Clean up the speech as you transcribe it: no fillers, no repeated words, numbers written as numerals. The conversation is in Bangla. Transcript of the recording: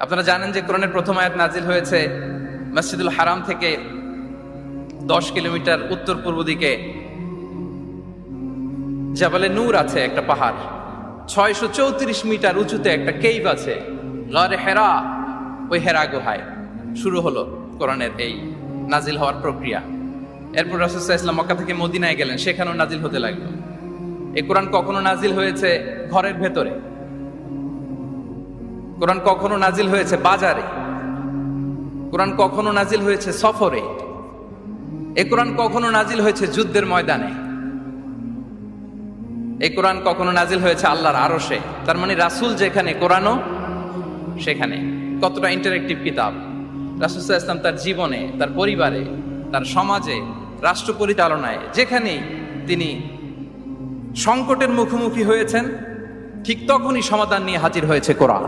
আপনারা জানেন যে কোরআনের প্রথম আয়াত নাজিল হয়েছে মসজিদুল হারাম থেকে 10 কিলোমিটার উত্তর পূর্ব দিকে জাবালে নূর আছে, একটা পাহাড়, 634 মিটার উঁচুতে একটা কেইভ আছে, গারে হেরা। ওই হেরা গুহায় শুরু হলো কোরআনের এই নাজিল হওয়ার প্রক্রিয়া। এরপর রাসূল সাল্লাল্লাহু আলাইহি ওয়াসাল্লাম মক্কা থেকে মদিনায় গেলেন, সেখানেও নাজিল হতে লাগলো। এই কোরআন কখনো নাজিল হয়েছে ঘরের ভেতরে, কোরআন কখনো নাজিল হয়েছে বাজারে, কোরআন কখনো নাজিল হয়েছে সফরে, এই কোরআন কখনো নাজিল হয়েছে যুদ্ধের ময়দানে, এই কোরআন কখনো নাজিল হয়েছে আল্লাহর আরশে। তার মানে রাসূল যেখানে, কোরআনও সেখানে। কতটা ইন্টারেক্টিভ কিতাব! রাসূল সাল্লাল্লাহু আলাইহি ওয়াসাল্লাম তার জীবনে, তার পরিবারে, তার সমাজে, রাষ্ট্র পরিচালনায় যেখানেই তিনি সংকটের মুখোমুখি হয়েছেন, ঠিক তখনই সমাধান নিয়ে হাজির হয়েছে কোরআন।